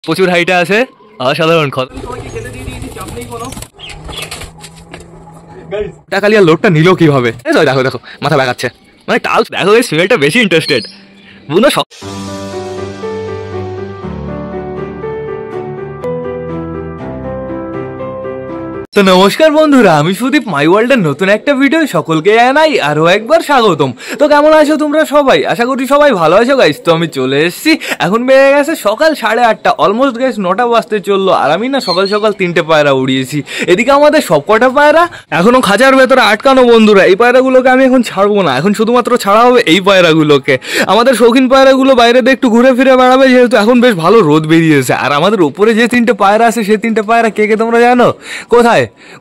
প্রচুর হাইটে আছে, অসাধারণ টাকালিয়া লোডটা নিল কিভাবে? দেখো দেখো মাথা লাগাচ্ছে, মানে টাল দেখো এই সিমেলটা বেশি ইন্টারেস্টেড বুনো। তো নমস্কার বন্ধুরা, আমি সুদীপ, মাই ওয়ার্ল্ডের নতুন একটা ভিডিও সকলকে জানাই আরও একবার স্বাগতম। তো কেমন আছো তোমরা সবাই? আশা করি সবাই ভালো আছো গাইস। তো আমি চলে এসেছি, এখন বেড়ে গেছে সকাল 8:30, অলমোস্ট গাইস 9টা বাজতে চললো। আর আমি না সকাল সকাল 3টে পায়রা উড়িয়েছি। এদিকে আমাদের সব কটা পায়রা এখনো খাঁচার ভেতরে আটকানো বন্ধুরা। এই পায়রাগুলোকে আমি এখন ছাড়বো না, এখন শুধুমাত্র ছাড়া হবে এই পায়রাগুলোকে। আমাদের শৌখিন পায়রাগুলো বাইরে দিয়ে একটু ঘুরে ফিরে বেড়াবে, যেহেতু এখন বেশ ভালো রোদ বেরিয়েছে। আর আমাদের উপরে যে 3টে পায়রা আছে, সেই 3টে পায়রা কে কে তোমরা জানো? কোথায়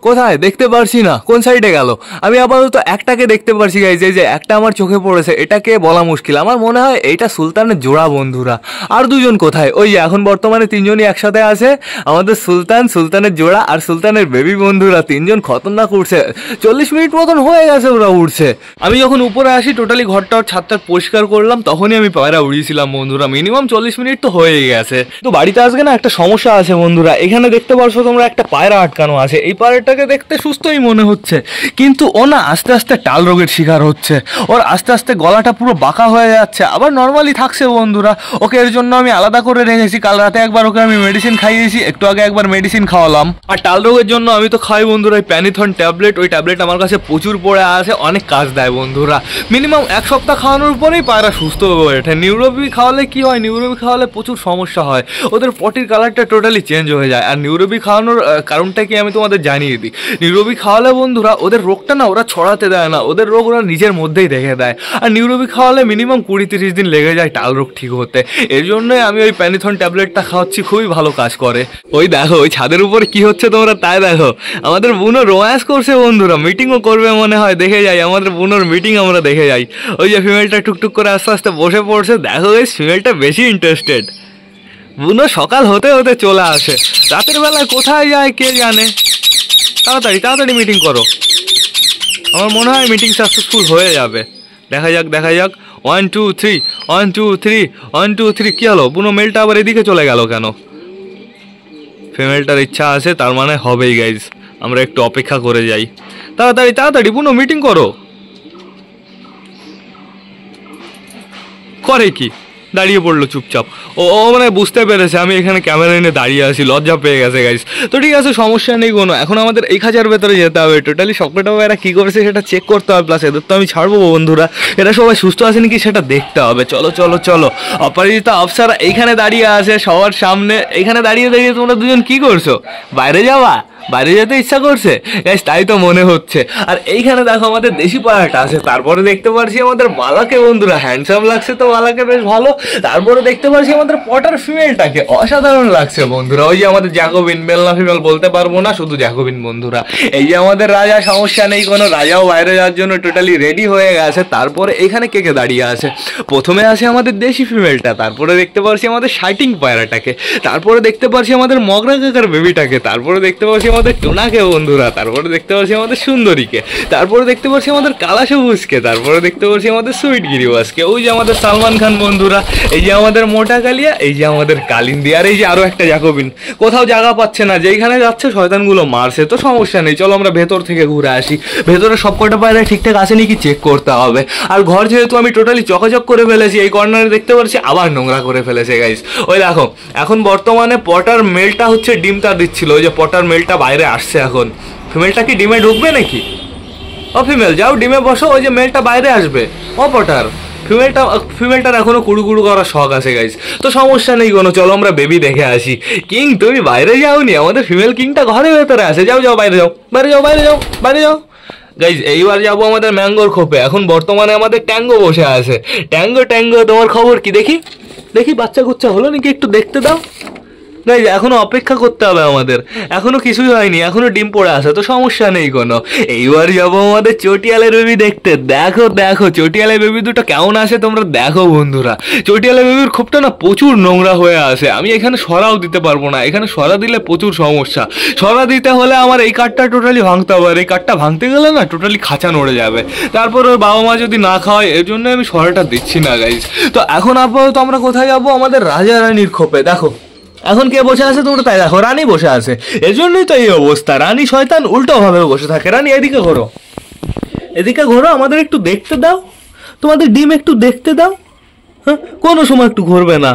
কোথায় দেখতে পারছি না, কোন সাইডে গেল? আমি আপাতত একটাকে দেখতে পারছি গাইজ, এই যে একটা আমার চোখে পড়েছে। এটাকে বলা মুশকিল, আমার মনে হয় এইটা সুলতানের জোড়া বন্ধুরা। আর দুজন কোথায়? ওই যে এখন বর্তমানে 3জনই একসাথে আছে, আমাদের সুলতানের জোড়া আর সুলতানের বেবি বন্ধুরা। 3জন খতরনাক উঠছে, 40 মিনিট মতন হয়ে গেছে ওরা উঠছে। আমি যখন উপরে আসি টোটালি ঘরটা ছাদটা পরিষ্কার করলাম, তখনই আমি পায়রা উড়িয়েছিলাম বন্ধুরা। মিনিমাম 40 মিনিট তো হয়েই গেছে। তো বাড়িতে আজকে না একটা সমস্যা আছে বন্ধুরা। এখানে দেখতে পারছো তোমরা একটা পায়রা আটকানো আছে। এই পায়রাটাকে দেখতে সুস্থই মনে হচ্ছে, কিন্তু ও না আস্তে আস্তে টাল রোগের শিকার হচ্ছে। ওর আস্তে আস্তে গলাটা পুরো বাঁকা হয়ে যাচ্ছে, আবার নর্মালি থাকছে বন্ধুরা। ওকে এর জন্য আমি আলাদা করে রেখেছি। কাল রাতে একবার ওকে আমি মেডিসিন খাইয়েছি, একটু আগে একবার মেডিসিন খাওয়ালাম। আর টাল রোগের জন্য আমি তো খাই বন্ধুরা এই প্যানিথন ট্যাবলেট। ওই ট্যাবলেট আমার কাছে প্রচুর পড়ে আছে, অনেক কাজ দেয় বন্ধুরা। মিনিমাম 1 সপ্তাহ খাওয়ানোর পরেই পায়রা সুস্থ হয়ে ওঠে। নিউরোবি খাওয়ালে কি হয়? নিউরোবি খাওয়ালে প্রচুর সমস্যা হয়, ওদের পটির কালারটা টোটালি চেঞ্জ হয়ে যায়। আর নিউরোবি খাওয়ানোর কারণটা কি আমি তোমাদের জানিয়ে দিই। নিউরোবি খাওয়ালে বন্ধুরা ওদের রোগটা না ওরা ছড়াতে দেয় না, ওদের রোগ ওরা নিজের মধ্যেই রেখে দেয়। আর নিউরোবি খাওয়ালে মিনিমাম 20-30 দিন লেগে যায় টাল রোগ ঠিক হতে। এর জন্যই আমি ওই প্যানিথন ট্যাবলেটটা খাওয়াচ্ছি, খুবই ভালো কাজ করে। ওই দেখো ওই ছাদের উপরে কি হচ্ছে তোমরা তাই দেখো। আমাদের বুনো রোম্যান্স করছে বন্ধুরা, মিটিংও করবে মনে হয়, দেখে যাই। আমাদের বুনোর মিটিং আমরা দেখে যাই। ওই যে ফিমেলটা টুকটুক করে আস্তে আস্তে বসে পড়ছে, দেখো এই ফিমেলটা বেশি ইন্টারেস্টেড। বুনো সকাল হতে হতে চলে আসে, রাতের বেলায় কোথায় যায় কে জানে। তাড়াতাড়ি তাড়াতাড়ি মিটিং করো, আমার মনে হয় মিটিং সাকসেসফুল হয়ে যাবে। দেখা যাক দেখা যাক। 1 2 3 1 2 3 1 2 3। কী হলো? বুনো মেলটা আবার এদিকে চলে গেল কেন? ফিমেলটার ইচ্ছা আছে, তার মানে হবেই গাইজ। আমরা একটু অপেক্ষা করে যাই। তাড়াতাড়ি তাড়াতাড়ি বুনো মিটিং করো। করে কি? দাঁড়িয়ে পড়লো চুপচাপ। ও মানে বুঝতে পেরেছে আমি এখানে ক্যামেরা এনে দাঁড়িয়ে আছি, লজ্জা পেয়ে গেছে গাইস। তো ঠিক আছে, সমস্যা নেই কোনো। এখন আমাদের এই খাঁচার ভেতরে যেতে হবে, টোটালি সবকটা এরা কী করেছে সেটা চেক করতে হবে। প্লাস এদের তো আমি ছাড়বো বন্ধুরা, এরা সবাই সুস্থ আছে নাকি সেটা দেখতে হবে। চলো চলো চলো। অপরাজিতা অফসার এইখানে দাঁড়িয়ে আছে সবার সামনে। এইখানে দাঁড়িয়ে দাঁড়িয়ে তোমরা দুজন কি করছো? বাইরে যাওয়া? বাইরে যেতে ইচ্ছা করছে গাইস, তাই তো মনে হচ্ছে। আর এইখানে দেখো আমাদের দেশি পায়রাটা আছে। তারপরে দেখতে পাচ্ছি আমাদের মালাকে বন্ধুরা, হ্যান্ডসাম লাগছে তো মালাকে বেশ ভালো। তারপরে দেখতে পাচ্ছি আমাদের পটার ফিমেলটাকে, অসাধারণ লাগছে বন্ধুরা। ওই যে আমাদের জ্যাকোবিন, মেল না ফিমেল বলতে পারবো না, শুধু জ্যাকোবিন বন্ধুরা। এই যে আমাদের রাজা, সমস্যা নেই কোনো, রাজাও বাইরে যাওয়ার জন্য টোটালি রেডি হয়ে গেছে। তারপরে এখানে কে কে দাঁড়িয়ে আছে? প্রথমে আছে আমাদের দেশি ফিমেলটা, তারপরে দেখতে পাচ্ছি আমাদের শাইটিং পায়রাটাকে, তারপরে দেখতে পাচ্ছি আমাদের মগরা কাকার বেবিটাকে, তারপরে দেখতে পাচ্ছি আমাদের টোনাকে বন্ধুরা, তারপরে দেখতে পাচ্ছি আমাদের সুন্দরীকে, তারপরে দেখতে পাচ্ছি আমাদের কালা সবুজকে, তারপরে দেখতে পাচ্ছি আমাদের সুইট গিরিবাসকে। ওই যে আমাদের সালমান খান বন্ধুরা, এই যে আমাদের মোটা কালিয়া, এই যে আমাদের কালিন্দি, আর এই যে আরো একটা জ্যাকোবিন। কোথাও জায়গা পাচ্ছে না, যেইখানে যাচ্ছে শয়তানগুলো মারছে। তো সমস্যা নেই, চলো আমরা ভেতর থেকে ঘুরে আসি। ভেতরে সবকটা পায়রা ঠিকঠাক আছে নাকি চেক করতে হবে। আর ঘর যেহেতু আমি টোটালি চকাচক করে ফেলেছি, এই কর্নারে দেখতে পাচ্ছি আবার নোংরা করে ফেলেছে গাইস। ওই দেখো এখন বর্তমানে পটার মেলটা হচ্ছে ডিমটা দিচ্ছিল, ওই যে পটার মেলটা বাইরে আসছে। এখন ফিমেলটা কি ডিমে ঢুকবে নাকি? ও ফিমেল যাও ডিমে বসো, ওই যে মেলটা বাইরে আসবে। ও পটার ফিমেলটার এখনো কুড়ু কুড়ু করার শখ আছে গাইস। তো সমস্যা নেই কোনো, চলো আমরা বেবি দেখে আসি। কিং তুমি বাইরে যাওনি, আমাদের ফিমেল কিংটা ঘরের ভেতরে আছে। যাও যাও বাইরে যাও, বাইরে যাও, বাইরে যাও, বাইরে যাও গাইজ। এইবার যাবো আমাদের ম্যাঙ্গোর খোপে। এখন বর্তমানে আমাদের ট্যাঙ্গো বসে আছে। ট্যাঙ্গো ট্যাঙ্গো তোমার খবর কি? দেখি দেখি বাচ্চা কুচ্চা হলো নাকি, একটু দেখতে দাও গাইজ। এখনো অপেক্ষা করতে হবে আমাদের, এখনো কিছুই হয়নি, এখনো ডিম পড়ে আছে। তো সমস্যা নেই কোনো। এইবার যাবো আমাদের চটিয়ালের বেবি দেখতে। দেখো দেখো চটিয়ালের বেবি দুটো কেমন আসে তোমরা দেখো বন্ধুরা। চটিয়ালের বেবির খোপটা না প্রচুর নোংরা হয়ে আসে, আমি এখানে সরাও দিতে পারবো না। এখানে সরা দিলে প্রচুর সমস্যা। সরা দিতে হলে আমার এই কাঠটা টোটালি ভাঙতে হবে, আর এই কাঠটা ভাঙতে গেলে না টোটালি খাঁচা নড়ে যাবে। তারপর ওর বাবা মা যদি না খাওয়ায়, এর জন্য আমি সরাটা দিচ্ছি না গাইজ। তো এখন আপাতত আমরা কোথায় যাবো? আমাদের রাজা রানীর খোপে। দেখো এখন কে বসে আছে তোমরা তাই দেখো, রানী বসে আছে। এজন্যই তো এই অবস্থা, রানী শয়তান উল্টো ভাবে বসে থাকে। রানী এদিকে ঘোরো, এদিকে ঘোরো, আমাদের একটু দেখতে দাও, তোমাদের ডিম একটু দেখতে দাও। হ্যাঁ, কোনো সময় একটু ঘুরবে না,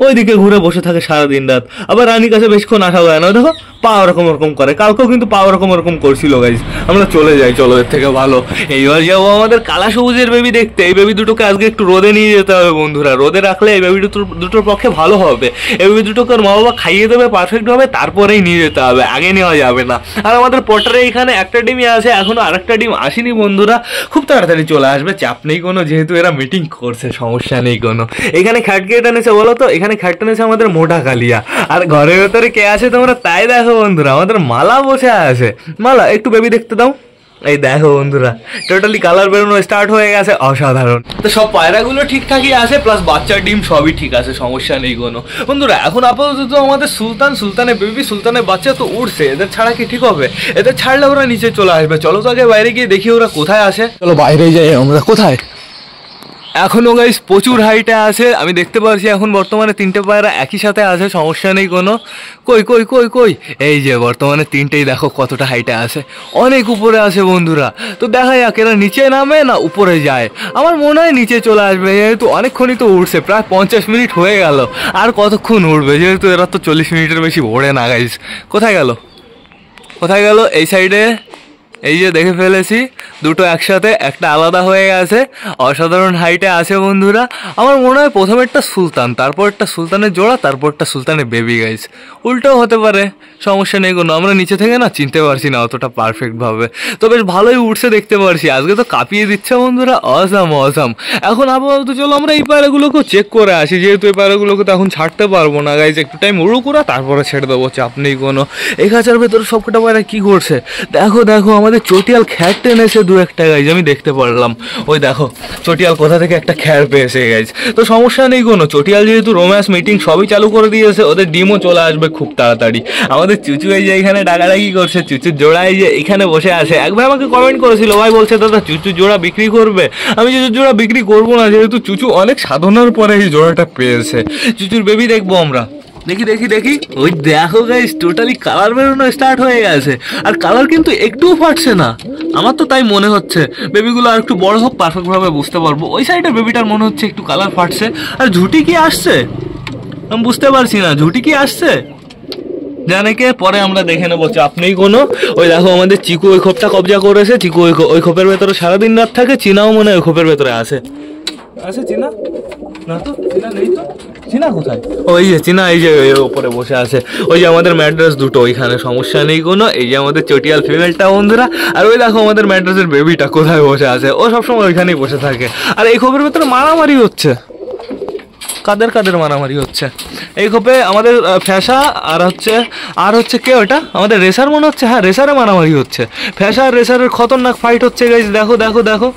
ওইদিকে ঘুরে বসে থাকে সারাদিন রাত। আবার রানীর কাছে বেশিক্ষণ আসা যায় না, দেখো পা ওরকম ওরকম করে, কালকেও কিন্তু পা ওরকম ওরকম করছিল গাইস। আমরা চলে যাই, চলো এর থেকে ভালো। এইবার যাবো আমাদের কালা সবুজের বেবি দেখতে। এই বেবি দুটোকে আজকে একটু রোদে নিয়ে যেতে হবে বন্ধুরা, রোদে রাখলে এই বেবি দুটোর পক্ষে ভালো হবে। এই বেবি দুটোকে ওর মা বাবা খাইয়ে দেবে পারফেক্ট ভাবে, তারপরেই নিয়ে যেতে হবে, আগে নেওয়া যাবে না। আর আমাদের পটারে এখানে একটা ডিমই আছে, এখনো আরেকটা ডিম আসেনি বন্ধুরা, খুব তাড়াতাড়ি চলে আসবে, চাপ নেই কোনো, যেহেতু এরা মিটিং করছে, সমস্যা নেই কোনো। এখানে খ্যাটকে এটা নিয়েছে বলো তো, এখানে খ্যাটটা নিয়েছে আমাদের মোটা কালিয়া। আর ঘরের ভেতরে কে আছে তোমরা তাই দেখো বন্ধুরা, আমাদের মালা বসে আছে। মালা একটু বেবি দেখতে দাও। এই দেখো বন্ধুরা, টোটালি কালার বেরোনো স্টার্ট হয়ে গেছে, অসাধারণ। তো সব পায়রাগুলো ঠিকঠাকই আছে, প্লাস বাচ্চার ডিম সবই ঠিক আছে, সমস্যা নেই কোনো বন্ধুরা। এখন আপাতত আমাদের সুলতানের বেবি, সুলতানের বাচ্চা তো উঠছে, এদের ছাড়া কি ঠিক হবে? এদের ছাড়লে ওরা নিচে চলে আসবে। চলো তো আগে বাইরে গিয়ে দেখি ওরা কোথায় আসে। চলো বাইরে যাই আমরা। কোথায়? এখনো গাইস প্রচুর হাইটে আছে, আমি দেখতে পাচ্ছি এখন বর্তমানে 3টে পায়রা একই সাথে আছে, সমস্যা নেই কোনো। কই কই কই কই, এই যে বর্তমানে 3টেই দেখো কতটা হাইটে আছে, অনেক উপরে আছে বন্ধুরা। তো দেখা যাক এরা নিচে নামে না উপরে যায়। আমার মনে হয় নিচে চলে আসবে, যেহেতু অনেকক্ষণই তো উঠছে, প্রায় 50 মিনিট হয়ে গেল। আর কতক্ষণ উঠবে, যেহেতু এরা তো 40 মিনিটের বেশি ওড়ে না গাইস। কোথায় গেল, কোথায় গেল? এই সাইডে, এই যে দেখে ফেলেছি, দুটো একসাথে, একটা আলাদা হয়ে গেছে, অসাধারণ হাইটে আছে বন্ধুরা। আমার মনে হয় প্রথমেরটা সুলতান, তারপরটা সুলতানের জোড়া, তারপরটা সুলতানের বেবি গাইস। উল্টো হতে পারে, সমস্যা নেই কোনো। আমরা নিচে থেকে না চিনতে পারছি না অতটা পারফেক্টভাবে, তো বেশ ভালোই উঠছে দেখতে পারছি। আজকে তো কাঁপিয়ে দিচ্ছে বন্ধুরা, অসাম অসাম। এখন আপাতত চলো আমরা এই পায়রাগুলোকেও চেক করে আসি, যেহেতু এই পায়রাগুলোকে তো এখন ছাড়তে পারবো না গাইস, একটু টাইম উড়ুক ওরা, তারপরে ছেড়ে দেবো, চাপ নেই কোনো। এই খাঁচার ভেতরে সবকটা পায়রা কি করছে দেখো, দেখো আমাদের চটিয়াল খ্যার টেনেছে দু একটা গাইজ, আমি দেখতে পারলাম। ওই দেখো চটিয়াল কোথা থেকে একটা খ্যার পেয়েছে গাইজ। তো সমস্যা নেই কোনো, চটিয়াল যেহেতু রোম্যান্স মিটিং সবই চালু করে দিয়েছে, ওদের ডিমও চলে আসবে খুব তাড়াতাড়ি। আমাদের চুচু এই যে এখানে ডাকাডাকি করছে, চুচুর জোড়া এই যে এখানে বসে আছে। এক ভাই আমাকে কমেন্ট করেছিল, ভাই বলছে দাদা চুচুর জোড়া বিক্রি করবে। আমি চুচুর জোড়া বিক্রি করবো না, যেহেতু চুচু অনেক সাধনার পরে এই জোড়াটা পেয়েছে। চুচুর বেবি দেখবো আমরা, দেখি দেখি দেখি। ওই দেখো গাইস, টোটালি কালার বেরোনো স্টার্ট হয়ে গেছে, আর কালার কিন্তু একটুও ফাটছে না, আমার তো তাই মনে হচ্ছে। বেবিগুলো আর একটু বড় হোক, পারফেক্ট ভাবে বুঝতে পারবো। ওই সাইডের বেবিটার মনে হচ্ছে একটু কালার ফাটছে। আর ঝুটি কি আসছে আমি বুঝতে পারছি না, ঝুটি কি আসছে জানে কে, পরে আমরা দেখে নেবো, চাপ নেই কোনো। ওই দেখো আমাদের চিকু ওই খোপটা কবজা করেছে, চিকু ওই খোপের ভেতরে সারাদিন রাত থাকে, চিনাও মনে হয় ওই খোপের ভেতরে আছে। আছে চিনা না তো, চিনা নেই তো, চিনা কোথায়? ওই যে চিনা এই যে ওপরে বসে আছে। ওই যে আমাদের ম্যাড্রেস দুটো ওইখানে, সমস্যা নেই কোনো। এই যে আমাদের চটিয়াল ফিমেলটা বন্ধুরা, আর ওই দেখো আমাদের ম্যাড্রেসের বেবিটা কোথায় বসে আছে, ও সবসময় ওইখানেই বসে থাকে। আর এই খোপের ভেতরে মারামারি হচ্ছে, কাদের কাদের মারামারি হচ্ছে এই খোপে? আমাদের ফ্যাশা আর হচ্ছে কে ওটা, আমাদের রেসার মনে হচ্ছে। হ্যাঁ, রেসারে মারামারি হচ্ছে, ফ্যাশা আর রেসারের খতরনাক ফাইট হচ্ছে গাইজ। দেখো দেখো দেখো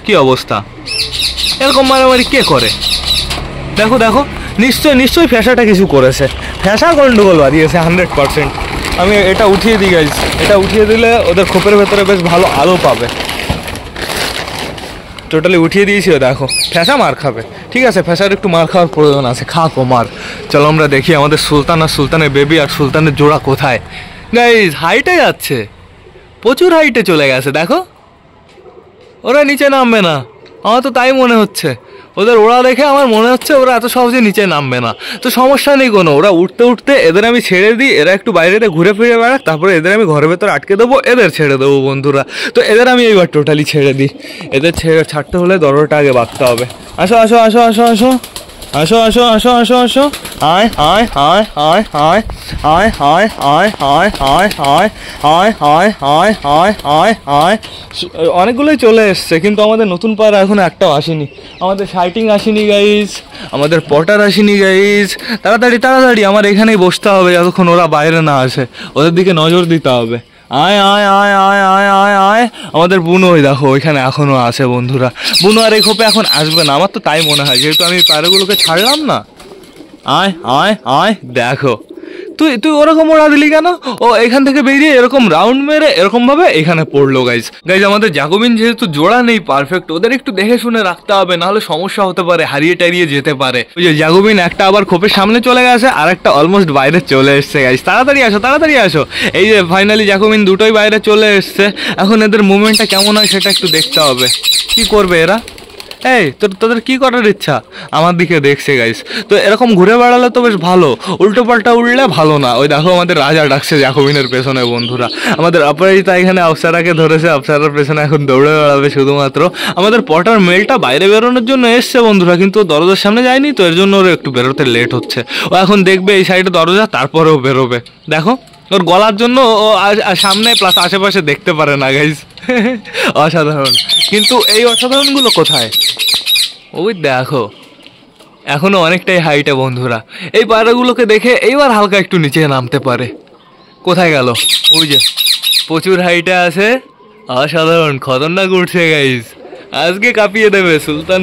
কি অবস্থা, এরকম মারামারি কে করে? দেখো দেখো, নিশ্চয়ই ফ্যাশাটা কিছু করেছে, ফ্যাশা গন্ডগোল বাঁধিয়েছে 100%। আমি এটা উঠিয়ে দিই গাইজ, এটা উঠিয়ে দিলে ওদের খোপের ভেতরে বেশ ভালো আলো পাবে। টোটালি উঠিয়ে দিয়েছি, দেখো ফ্যাশা মার খাবে। ঠিক আছে, ফ্যাশার একটু মার খাওয়ার প্রয়োজন আছে, খাক ও মার। চলো আমরা দেখি আমাদের সুলতান আর সুলতানের বেবি আর সুলতানের জোড়া কোথায়। গাইজ হাইটে যাচ্ছে, প্রচুর হাইটে চলে গেছে, দেখো ওরা নিচে নামবে না, আমার তো তাই মনে হচ্ছে। ওদের ওরা দেখে আমার মনে হচ্ছে ওরা এত সহজে নিচে নামবে না। তো সমস্যা নেই কোনো, ওরা উঠতে উঠতে এদের আমি ছেড়ে দিই, এরা একটু বাইরে ঘুরে ফিরে বেড়াক, তারপরে এদের আমি ঘরের ভেতর আটকে দেবো, এদের ছেড়ে দেবো বন্ধুরা। তো এদের আমি এইবার টোটালি ছেড়ে দিই, এদের ছাড়তে হলে দরজাটা আগে বাঁধতে হবে। আসো আসো আসো আসো আসো আসো আসো আসো আসো আসো, আয় আয় আয় আয় আয় আয় আয় আয় আয় আয় আয় আয় আয় আয় আয় আয় আয়। অনেকগুলোই চলে এসছে, কিন্তু আমাদের নতুন পায়রা এখন একটাও আসেনি। আমাদের শাইটিং আসেনি গাইজ, আমাদের পটার আসেনি গাইজ। তাড়াতাড়ি তাড়াতাড়ি আমার এখানেই বসতে হবে যতক্ষণ ওরা বাইরে না আসে, ওদের দিকে নজর দিতে হবে। আয় আয় আয় আয় আয় আয় আয়। আমাদের বুনো ওই দেখো ওইখানে এখনো আছে বন্ধুরা, বুনো আর এই খোপে এখন আসবে না, আমার তো তাই মনে হয়, যেহেতু আমি পায়রাগুলোকে ছাড়লাম না। আয় আয় আয়, দেখো তুই তুই ওরকম ওড়া দিলি কেন? ও এখান থেকে বেরিয়ে এরকম রাউন্ড মেরে এরকম ভাবে এখানে পড়লো গাইজ। গাইজ আমাদের জ্যাকোবিন যেহেতু জোড়া নেই পারফেক্ট, ওদের একটু দেখে শুনে রাখতে হবে, নাহলে সমস্যা হতে পারে, হারিয়ে টারিয়ে যেতে পারে। ওই যে জ্যাকোবিন একটা আবার খোপের সামনে চলে গেছে, আর একটা অলমোস্ট বাইরে চলে এসছে গাইজ। তাড়াতাড়ি আসো, তাড়াতাড়ি আসো। এই যে ফাইনালি জ্যাকোবিন দুটোই বাইরে চলে এসছে। এখন এদের মুভমেন্টটা কেমন হয় সেটা একটু দেখতে হবে। কি করবে এরা? এই তোদের কি করার ইচ্ছা? আমার দিকে দেখছে গাইস। তো এরকম ঘুরে বেড়ালে তো বেশ ভালো, উল্টো পাল্টা উঠলে ভালো না। ওই দেখো আমাদের রাজা ডাকছে জ্যাকোবিনের পেছনে বন্ধুরা। আমাদের অপরাজিতা এখানে অপ্সরাকে ধরেছে, অপ্সরার পেছনে এখন দৌড়ে বেড়াবে শুধুমাত্র। আমাদের পটার মেলটা বাইরে বেরোনোর জন্য এসছে বন্ধুরা, কিন্তু দরজার সামনে যায়নি, তো এর জন্য ওর একটু বেরোতে লেট হচ্ছে। ও এখন দেখবে এই সাইডে দরজা, তারপরেও বেরোবে। দেখো ওর গলার জন্য ও সামনে প্লাস আশেপাশে দেখতে পারে না গাইজ। অসাধারণ। কিন্তু এই অসাধারণগুলো কোথায়? ওই দেখো এখনো অনেকটাই হাইটে বন্ধুরা। এই পায়রাগুলোকে দেখে এইবার হালকা একটু নিচে নামতে পারে। কোথায় গেল? ওই যে প্রচুর হাইটে আছে। অসাধারণ, খতরনাক উঠছে গাইজ। আজকে কাঁপিয়ে দেবে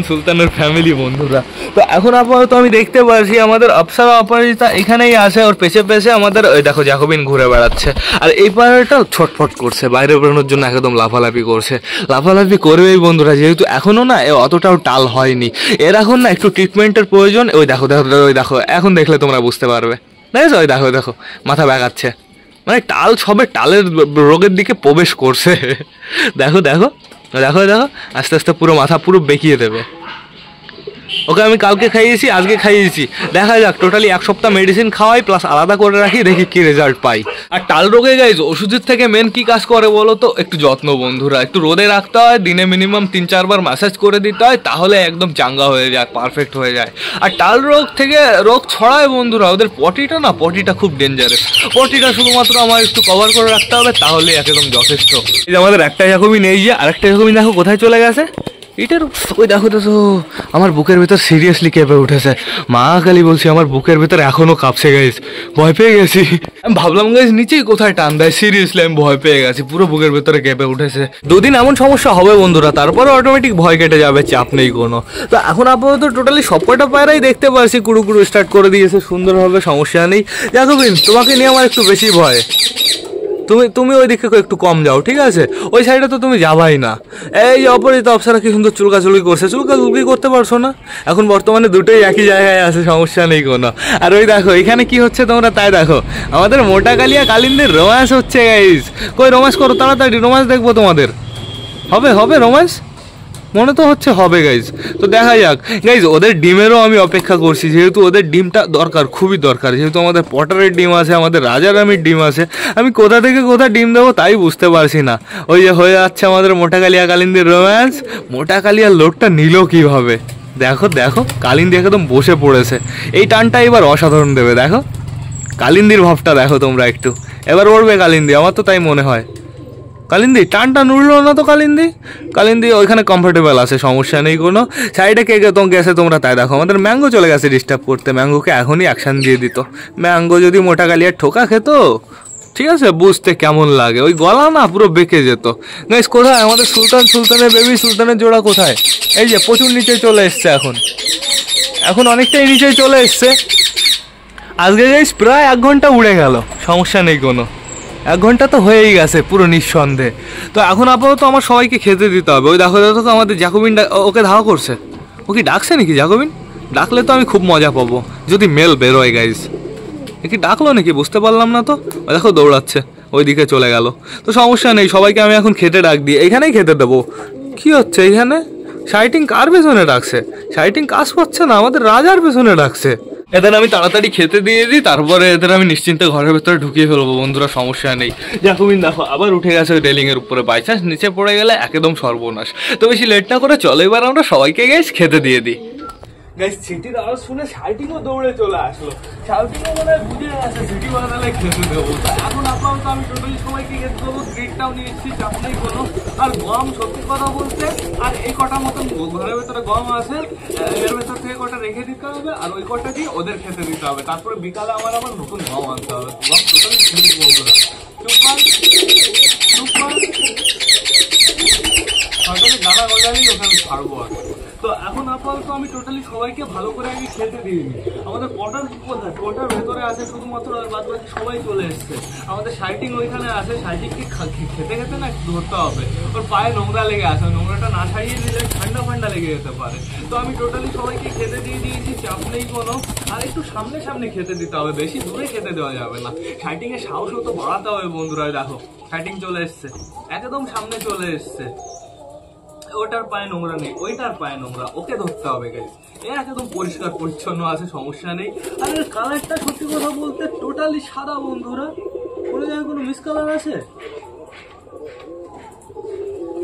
সুলতানের ফ্যামিলি বন্ধুরা। তো এখন আপাতত আমি দেখতে পাচ্ছি আমাদের অপ্সরা অপরাজিতা এখানেই আছে, ওর পেছে পেছে আমাদের ওই দেখো জ্যাকোবিন ঘুরে বেড়াচ্ছে। আর এই পায়রাটা ছটফট করছে, বাইরে বেরোনোর জন্য একদম লাফালাফি করছে। লাফালাফি করবেই বন্ধুরা, যেহেতু এখনও না এ অতটাও টাল হয়নি, এর এখন না একটু ট্রিটমেন্টের প্রয়োজন। ওই দেখো দেখো ওই দেখো, এখন দেখলে তোমরা বুঝতে পারবে। দেখেছো? ওই দেখো দেখো মাথা ব্যাগাচ্ছে, মানে টাল সবে টালের রোগের দিকে প্রবেশ করছে। দেখো দেখো দেখো দেখো আস্তে আস্তে পুরো মাথা পুরো বেঁকিয়ে দেবে। ওকে আমি কালকে খাইয়েছি, আজকে খাইয়েছি, দেখা যাক টোটালি 1 সপ্তাহ মেডিসিন খাওয়াই প্লাস আলাদা করে রাখি, দেখি কি রেজাল্ট পাই। আর টাল রোগে গাইজ ওষুধের থেকে মেন কি কাজ করে বলো তো? একটু যত্ন বন্ধুরা। একটু রোদে রাখতে হয়, দিনে মিনিমাম 3-4 বার ম্যাসাজ করে দিতে হয়, তাহলে একদম চাঙ্গা হয়ে যায়, পারফেক্ট হয়ে যায়। আর টাল রোগ থেকে রোগ ছড়ায় বন্ধুরা, ওদের পটিটা খুব ডেঞ্জারাস। পটিটা শুধুমাত্র আমার একটু কভার করে রাখতে হবে, তাহলে একদম যথেষ্ট। এই যে আমাদের একটা জ্যাকোবিন এই যে, আরেকটা জ্যাকোবিন দেখো কোথায় চলে গেছে। এটার ওই দেখো তো, আমার বুকের ভেতর সিরিয়াসলি কেঁপে উঠেছে। মা কালী বলছি, আমার বুকের ভেতর এখনো কাঁপছে গাইজ, ভয় পেয়ে গেছি। আমি ভাবলাম গাইজ নিচেই কোথায় টান দেয়, সিরিয়াসলি আমি ভয় পেয়ে গেছি, পুরো বুকের ভেতরে কেঁপে উঠেছে। 2 দিন এমন সমস্যা হবে বন্ধুরা, তারপরে অটোমেটিক ভয় কেটে যাবে, চাপ নেই কোনো। তো এখন আপাতত টোটালি সবকটা পায়রাই দেখতে পাচ্ছি কুড়ু স্টার্ট করে দিয়েছে সুন্দরভাবে, সমস্যা নেই। জ্যাকোবিন তোমাকে নিয়ে আমার একটু বেশি ভয়। তুমি ওই দিকে একটু কম যাও, ঠিক আছে? ওই সাইডে তো তুমি যাবাই না। এই অপরাজিতা অপ্সরা কি সুন্দর চুলকাচুলকি করছে, চুলকাচুলকি করতে পারছো না? এখন বর্তমানে দুটোই একই জায়গায় আছে, সমস্যা নেই কোনো। আর ওই দেখো এখানে কি হচ্ছে তোমরা তাই দেখো, আমাদের মোটা কালিয়া কালিন্দের রোম্যান্স হচ্ছে গাইজ। কই রোম্যান্স করো তাড়াতাড়ি, রোম্যান্স দেখবো তোমাদের। হবে রোম্যান্স মনে তো হচ্ছে হবে গাইজ। তো দেখা যাক গাইজ, ওদের ডিমেরও আমি অপেক্ষা করছি, যেহেতু ওদের ডিমটা দরকার, খুবই দরকার। যেহেতু আমাদের পটারের ডিম আছে, আমাদের রাজারামির ডিম আছে, আমি কোথা থেকে কোথা ডিম দেবো তাই বুঝতে পারছি না। ওই যে হয়ে যাচ্ছে আমাদের মোটা কালিয়া কালিন্দির রোম্যান্স। মোটা কালিয়ার লোডটা নিল কীভাবে দেখো দেখো, কালিন্দি একদম বসে পড়েছে। এই টানটা এবার অসাধারণ দেবে, দেখো কালিন্দির ভাবটা দেখো তোমরা একটু। এবার উড়বে কালিন্দি, আমার তো তাই মনে হয়। কালিন্দি টানটা উড়লো না তো, কালিন্দি ওইখানে কমফোর্টেবল আছে, সমস্যা নেই কোনো। সাইডে কে গেছে তোমরা তাই দেখো, আমাদের ম্যাঙ্গো চলে গেছে ডিস্টার্ব করতে। ম্যাঙ্গোকে এখনই অ্যাকশান দিয়ে দিত। ম্যাঙ্গো যদি মোটা কালিয়ার ঠোকা খেত, ঠিক আছে, বুঝতে কেমন লাগে। ওই গলা না পুরো বেঁকে যেত। গাইস কোথায় আমাদের সুলতানের বেবি, সুলতানের জোড়া কোথায়? এই যে প্রচুর নিচে চলে এসছে, এখন অনেকটাই নিচে চলে এসছে। আজকে গাইস প্রায় 1 ঘন্টা উড়ে গেল, সমস্যা নেই কোনো। 1 ঘন্টা তো হয়েই গেছে পুরো নিঃসন্দেহে। তো এখন আপাতত আমার সবাইকে খেতে দিতে হবে। ওই দেখো আমাদের জ্যাকোবিন ওকে ধাওয়া করছে। ও কি ডাকছে নাকি জ্যাকোবিন? ডাকলে তো আমি খুব মজা পাবো, যদি মেল বেরোয় গাইজ। এ কি ডাকলো নাকি বুঝতে পারলাম না তো। ওই দেখো দৌড়াচ্ছে, ওই দিকে চলে গেল। তো সমস্যা নেই, সবাইকে আমি এখন খেতে ডাক দিই, এইখানেই খেতে দেবো। কি হচ্ছে এইখানে? শাইটিং কার পেছনে ডাকছে? শাইটিং কাজ করছে না, আমাদের রাজার পেছনে ডাকছে। এদের আমি তাড়াতাড়ি খেতে দিয়ে দিই, তারপরে এদের আমি নিশ্চিন্তে ঘরের ভেতরে ঢুকিয়ে ফেলবো বন্ধুরা, সমস্যা নেই। জ্যাকোবিন দেখো আবার উঠে গেছে ওই রেলিংয়ের উপরে, বাই চান্স নিচে পড়ে গেলে একদম সর্বনাশ। তো বেশি লেট না করে চলো এবার আমরা সবাইকে গাইস খেতে দিয়ে দিই। গাইস সিটির আওয়াজ শুনে শাইটিংও দৌড়ে চলে আসলো। শাইটিংও মানে বুঝে আছে সিটি বানালে খেতে দেবো। এখন আপাতত আমি টোটালি সবাইকে খেতে দেবো, গ্রিডটাও নিয়েছি, চাপ নেই কোনো। আর গম সত্যি কথা বলতে, আর এই কটা মতন ঘরের ভেতরে গম আছে, এর ভেতর থেকে কটা রেখে দিতে হবে, আর ওই কটা দিয়ে ওদের খেতে দিতে হবে। তারপরে বিকালে আমার আবার নতুন গম আনতে হবে। গম টোটালি ফিনিশ বন্ধুরা। চুপ কর সরকারি গানা গজালেই ওখানে ছাড়বো আর। তো এখন আপাতত আমি টোটালি সবাইকে ভালো করে আগে খেতে দিইনি। আমাদের পটার কোথায়, পটার ভেতরে আছে শুধুমাত্র, বাদ বাকি সবাই চলে এসছে। আমাদের সাইটিং ওইখানে আছে, সাইটিংকে খেতে খেতে না ধরতে হবে, ওর পায়ে নোংরা লেগে আছে, নোংরাটা না ছাড়িয়ে দিলে ঠান্ডা ফান্ডা লেগে যেতে পারে। তো আমি টোটালি সবাইকে খেতে দিয়ে দিয়েছি, চাপ নেই কোনো। আর একটু সামনে সামনে খেতে দিতে হবে, বেশি দূরে খেতে দেওয়া যাবে না। সাইটিং এর সাহসও তো বাড়াতে হবে বন্ধুরা। দেখো সাইটিং চলে এসছে, একদম সামনে চলে এসছে। ওটার পায়ে নোংরা নেই, ওইটার পায়ে নোংরা, ওকে ধরতে হবে গাইস। এ একদম পরিষ্কার পরিচ্ছন্ন আছে, সমস্যা নেই। আর এর কালারটা সত্যি কথা বলতে টোটালি সাদা বন্ধুরা, কোনো জায়গায় কোনো মিস কালার আছে?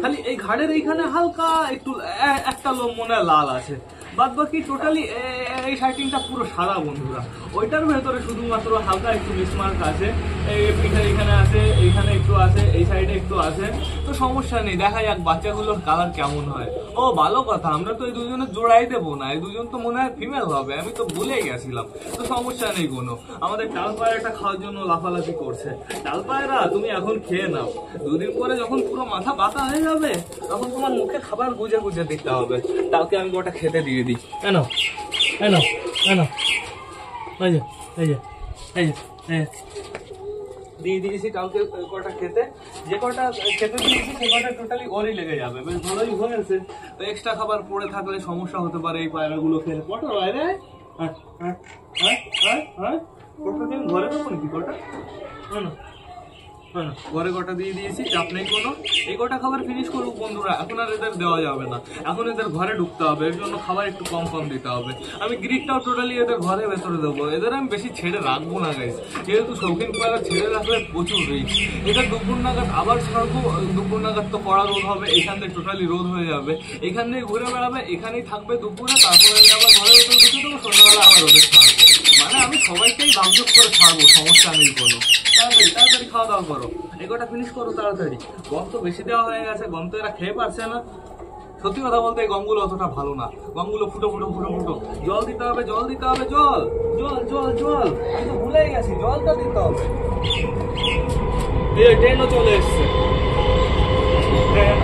খালি এই ঘাড়ের এইখানে হালকা একটু একটা লোম মনে লাল আছে, বাদ বাকি টোটালি এই সাইটিংটা পুরো সাদা বন্ধুরা। ওইটার ভেতরে শুধুমাত্র হালকা একটু মিসমার্ক আছে, এই পিঠের এইখানে আছে, এইখানে একটু আছে, এই সাইডে একটু আছে। তো সমস্যা নেই, দেখা যাক বাচ্চাগুলোর কালার কেমন হয়। ও ভালো কথা, আমরা তো এই দুজনে জোড়াই দেবো না, এই দুজন তো মনে হয় ফিমেল হবে, আমি তো ভুলেই গেছিলাম। তো সমস্যা নেই কোনো। আমাদের ডাল পায়রাটা খাওয়ার জন্য লাফালাফি করছে। ডাল পায়রা তুমি এখন খেয়ে নাও, দুদিন পরে যখন পুরো মাথা পাতা হয়ে যাবে তখন তোমার মুখে খাবার গুজে গুজে দিতে হবে। ডালকে আমি ওটা খেতে দিয়ে দিই। কেন কেন কেন এই যে এই যে এই যে দিয়ে দিয়েছি কাউকে কটা খেতে। যে কটা খেতে দিয়েছি সে কটা টোটালি ওরই লেগে যাবে, বেশ ভালোই হয়েছে। তো এক্সট্রা খাবার পড়ে থাকলে সমস্যা হতে পারে এই পায়রাগুলো খেলে। কটা বাইরে ঘরে দেবো নাকি কটা? ঘরে কটা দিয়ে দিয়েছি, চাপ নেই কোনো। এই কটা খাবার ফিনিশ করুক বন্ধুরা, এখন আর এদের দেওয়া যাবে না, এখন এদের ঘরে ঢুকতে হবে। এর জন্য খাবার একটু কম কম দিতে হবে। আমি গ্রিডটাও টোটালি এদের ঘরে ভেতরে দেবো, এদের আমি বেশি ছেড়ে রাখবো না গাইস, যেহেতু শৌখিন পায়রা ছেড়ে রাখলে প্রচুর রিস্ক। এদের দুপুর নাগাদ আবার ছাড়বো, দুপুর নাগাদ তো কড়া রোদ হবে, এখান থেকে টোটালি রোদ হয়ে যাবে, এখান থেকে ঘুরে বেড়াবে, এখানেই থাকবে দুপুরে, তারপরে আমি আবার ঘরে ভেতরে ঢুকে দেবো, সন্ধ্যাবেলা আবার রোদে ছাড়বো। মানে আমি সবাইকেই বামযোগ করে ছাড়বো, সমস্যা নেই কোনো। তাড়াতাড়ি তাড়াতাড়ি খাওয়া দাওয়া করো, এগোটা ফিনিশ করো তাড়াতাড়ি। গম তো বেশি দেওয়া হয়ে গেছে, গম তো এরা খেয়ে পারছে না। সত্যি কথা বলতে এই গমগুলো অতটা ভালো না, গমগুলো ফুটো ফুটো ফুটো ফুটো। জল দিতে হবে, জল দিতে হবে, জল জল জল জল, আমি তো ভুলেই গেছি, জলটা দিতে হবে। ট্রেনও চলে এসছে, ট্রেন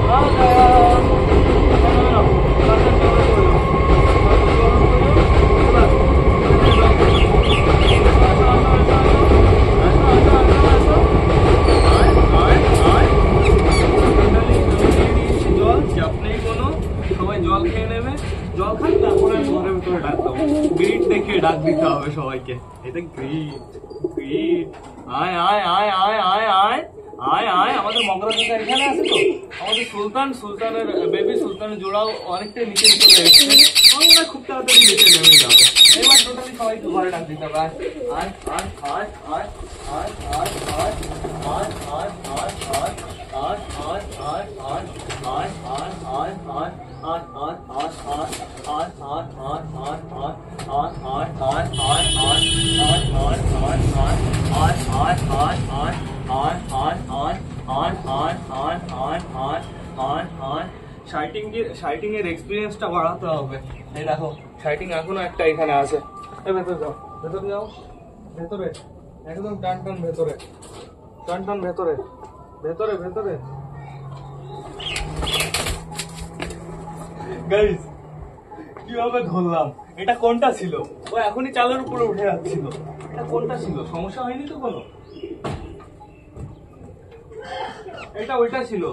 জল খেয়ে নেবে, জল খান, তারপরে আমি ঘরের ভিতরে ডাক দেবো। গ্রিড দেখে ডাক দিতে হবে সবাইকে, এটা গ্রিড গ্রিড। আয় আয় আয় আয় আয় আয় আয় আয়। আমাদের মগরা কাকা এখানে আছে তো, আমাদের সুলতানের বেবি সুলতানের জোড়াও অনেকটাই নিচে চলে এসছে, আমরা খুব তাড়াতাড়ি নিচে নেমে যাবে। এবার টোটালি সবাইকে ঘরে ডাক দিতে হবে। আয় আয় আয় আয় আয় আয় আয় আয় আয় আয় আয় আয় শাইটিং এর এক্সপিরিয়েন্সটা বাড়াতে হবে। এই দেখো শাইটিং এখনো একটা এখানে আছে, ভেতরে যাও, ভেতরে যাও, ভেতরে একদম টান টান, ভেতরে টান টান, ভেতরে ভেতরে ভেতরে। গাইস কিভাবে ধরলাম, এটা কোনটা ছিল? ও এখনই চালের উপরে উঠে যাচ্ছিল, এটা কোনটা ছিল? সমস্যা হয়নি তো কোনো? এটা ওইটা ছিল,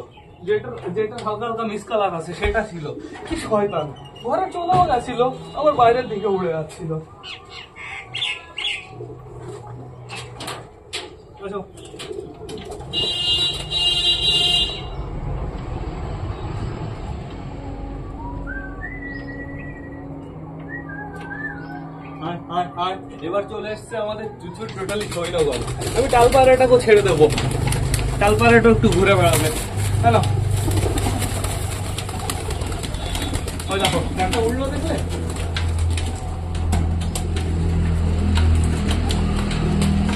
যেটা যেটা হালকা হালকা মিস কালার আছে সেটা ছিল। কি শয়তান, ঘরে চলেও গেছিল, আবার বাইরের দিকে উড়ে যাচ্ছিল। এবার চলে এসছে আমাদের চুচুর টোটালি সৈন্যগণ। আমি টাল পায়রাটাকেও ছেড়ে দেবো, টাল পায়রাটা একটু ঘুরে বেড়াবে। হ্যালো, ওই দেখো একটা উঠলো, দেখলে?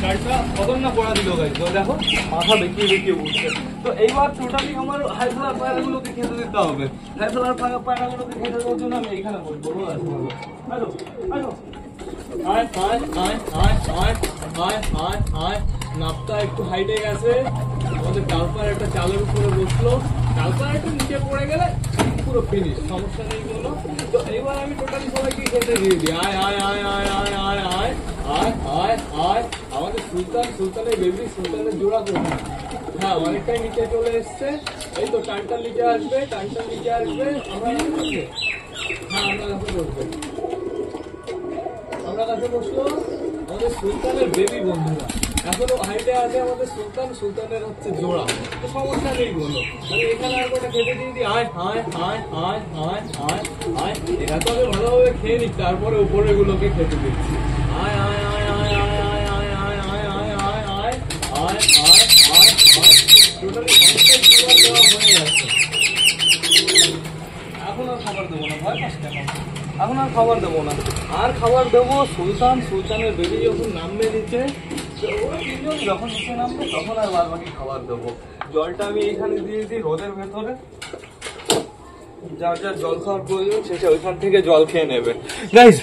গাড়িটা কখন না পড়া দিল গাড়ি, তো দেখো মাথা বেঁকিয়ে বেঁকিয়ে উঠছে। তো এইবার টোটালি আমার হাই ফ্লার পায়রাগুলোকে খেতে দিতে হবে। হাই ফ্লার পায়রাগুলোকে খেতে দেওয়ার জন্য আমি এইখানে বলবো। হ্যালো হ্যালো, আয় আয় আয় আয় আয় আয় আয় আয়। নাপটা একটু হাইটে গেছে, আমাদের ডালপার একটা চালের উপরে বসলো, ডালপার একটু নিচে পড়ে গেলে পুরো ফিনিশ, সমস্যা নেই কোনো। তো এবার আমি টোটালি সবাইকে খেতে দিয়ে দিই। আয় আয় আয় আয় আয় আয় আয় আয় আয় আয়। আমাদের সুলতানের বেবি, সুলতানের জোড়া কোথায়? হ্যাঁ, অনেকটাই নিচে চলে এসছে। এই তো টানটার নিচে আসবে, টানটার নিচে আসবে। আমরা কাছে, হ্যাঁ আমরা কাছে বসবো, আমরা কাছে বসলো আমাদের সুলতানের বেবি বন্ধুরা। এখনো হাইটে আছে আমাদের সুলতানের হচ্ছে জোড়া। তো সমস্যা নেই কোনো, মানে এখানে আর একটা খেতে দিয়ে দিই। আয় আয় আয় আয় আয় আয় আয়। এরা তো আমি ভালোভাবে খেয়ে নিই, তারপরে উপরে গুলোকে খেতে দিচ্ছি। আয় আয় আয় আয় আয় আয় আয় আয় আয় আয় আয় আয় আয় আয় আয়। টোটালি অনেকটাই খাবার দেওয়া হয়ে গেছে। এখন আর খাবার দেবো না, ভয় পাস কেন? এখন আর খাবার দেবো না, আর খাবার দেবো সুলতানের বেবি যখন নামবে নিচে, ওরা তিনজন যখন নিচে নামবে তখন আর বাদ বাকি খাবার দেবো। জলটা আমি এইখানে দিয়েছি রোদের ভেতরে, যার যার জল খাওয়ার প্রয়োজন শেষে ওইখান থেকে জল খেয়ে নেবে। গাইস,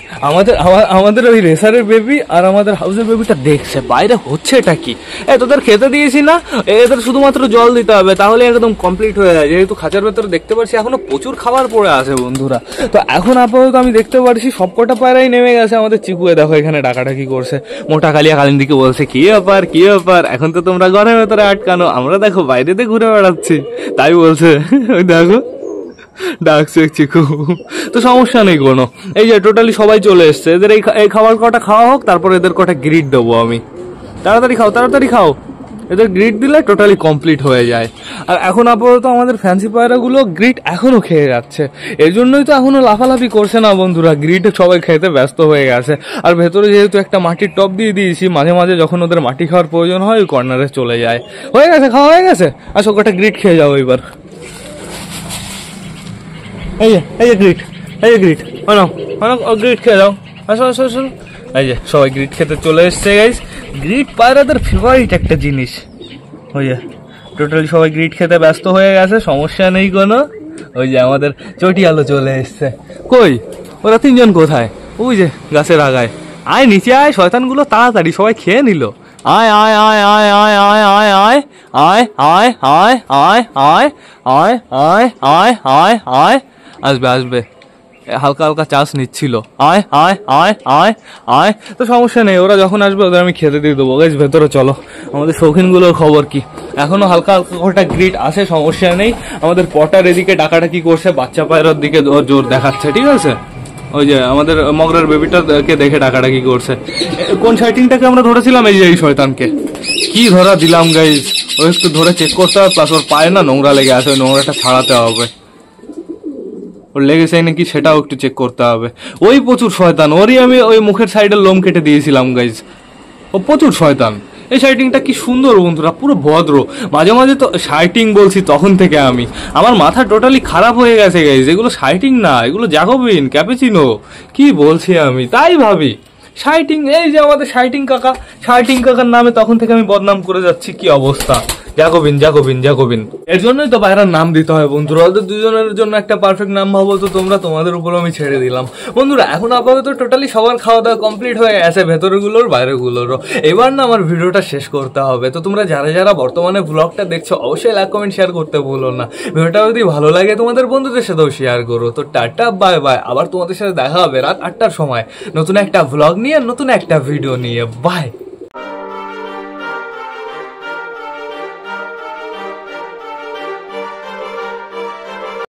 আমাদের ওই রেসারের বেবি আর আমাদের হাউসের বেবিটা দেখছে বাইরে হচ্ছে এটা কি। তোদের খেতে দিয়েছি না, এদের শুধুমাত্র জল দিতে হবে, তাহলে একদম কমপ্লিট হয়ে যায়। যেহেতু খাঁচার ভেতরে দেখতে পাচ্ছি এখনো প্রচুর খাবার পড়ে আছে বন্ধুরা। তো এখন আপাতত আমি দেখতে পাচ্ছি সবকটা পায়রাই নেমে গেছে। আমাদের চিকুয়ে দেখো এখানে ডাকাডাকি করছে, মোটা কালিয়া কালিন্দিকে বলছে কি ব্যাপার, এখন তো তোমরা ঘরের ভেতরে আটকানো, আমরা দেখো বাইরেতে ঘুরে বেড়াচ্ছি, তাই বলছে। ওই দেখো ডাকছে চিকু। তো সমস্যা নেই কোনো, এই যে টোটালি সবাই চলে এসছে। এদের এই খাবার কটা খাওয়া হোক, তারপর এদের কটা গ্রিড দেবো আমি। তাড়াতাড়ি খাও, এদের গ্রিড দিলে টোটালি কমপ্লিট হয়ে যায়। আর এখন আপাতত আমাদের ফ্যান্সি পায়রাগুলো গ্রিড এখনো খেয়ে যাচ্ছে, এর জন্যই তো এখনো লাফালাফি করছে না বন্ধুরা। গ্রিড সবাই খেতে ব্যস্ত হয়ে গেছে। আর ভেতরে যেহেতু একটা মাটির টপ দিয়ে দিয়েছি, মাঝে মাঝে যখন ওদের মাটি খাওয়ার প্রয়োজন হয় ওই কর্নারে চলে যায়। হয়ে গেছে, খাওয়া হয়ে গেছে, আসো কটা গ্রিড খেয়ে যাও এবার। এই যে গ্রিট, গ্রিট খেয়ে যাও, আসো। এই যে সবাই গ্রিট খেতে চলে এসছে গাইস। গ্রিট পায়রাদের ফেভারিট একটা জিনিস। ওই যে টোটালি সবাই গ্রিট খেতে ব্যস্ত হয়ে গেছে, সমস্যা নেই কোনো। ওই যে আমাদের চটি আলো চলে এসছে। কই ওরা তিনজন কোথায়? ওই যে গাছের আগায়। আয় নিচে আয়, শয়তানগুলো তাড়াতাড়ি, সবাই খেয়ে নিল। আয় আয় আয় আয় আয় আয় আয় আয় আয় আয় আয় আয় আয় আয় আয় আয় আয় আয়। আসবে, হালকা হালকা চাষ নিচ্ছিল। আয় আয় আয় আয় আয়। তো সমস্যা নেই, ওরা যখন আসবে ওদের আমি খেতে দিয়ে দেবো। গাইস ভেতরে চলো, আমাদের শৌখিনগুলোর খবর কি? এখনো হালকা হালকা গ্রিড আসে, সমস্যা নেই। আমাদের পটার এদিকে ডাকাডাকি করছে, বাচ্চা পায়রার দিকে জোর দেখাচ্ছে, ঠিক আছে? ওই যে আমাদের মগরার বেবিটাকে দেখে ডাকাডাকি করছে। কোন শাইটিংটাকে আমরা ধরেছিলাম? এই যে এই শয়তানকে কি ধরা দিলাম গাইস। ও একটু ধরে চেক করতে হবে, প্লাস ওর পায়ে না নোংরা লেগে আছে, ওই নোংরাটা ছাড়াতে হবে। ওর লেগেছে নাকি সেটাও একটু চেক করতে হবে। ওই প্রচুর শয়তান, ওরই আমি ওই মুখের সাইডের লোম কেটে দিয়েছিলাম গাইজ। ও প্রচুর শয়তান। এই শাইটিংটা কি সুন্দর বন্ধুরা, পুরো ভদ্র। মাঝে মাঝে তো শাইটিং বলছি তখন থেকে আমার মাথা টোটালি খারাপ হয়ে গেছে গাইজ। এগুলো শাইটিং না, এগুলো জ্যাকোবিন, ক্যাপুচিনো, কি বলছি আমি তাই ভাবি। শাইটিং, এই যে আমাদের শাইটিং কাকার নামে তখন থেকে আমি বদনাম করে যাচ্ছি, কি অবস্থা। জ্যাকোবিন। এর জন্যই তো পায়রার নাম দিতে হয় বন্ধুরা। ওদের দুজনের জন্য একটা পারফেক্ট নাম ভাবো তো তোমরা, তোমাদের উপর আমি ছেড়ে দিলাম বন্ধুরা। এখন আপাতত টোটালি সবার খাওয়া দাওয়া কমপ্লিট হয়ে গেছে, ভেতরগুলোর বাইরেগুলোরও। এবার না আমার ভিডিওটা শেষ করতে হবে। তো তোমরা যারা বর্তমানে ব্লগটা দেখছো অবশ্যই লাইক কমেন্ট শেয়ার করতে ভুলো না। ভিডিওটা যদি ভালো লাগে তোমাদের বন্ধুদের সাথেও শেয়ার করো। তো টাটা বাই বাই, আবার তোমাদের সাথে দেখা হবে রাত 8টার সময় নতুন একটা ব্লগ নিয়ে, নতুন একটা ভিডিও নিয়ে। বাই।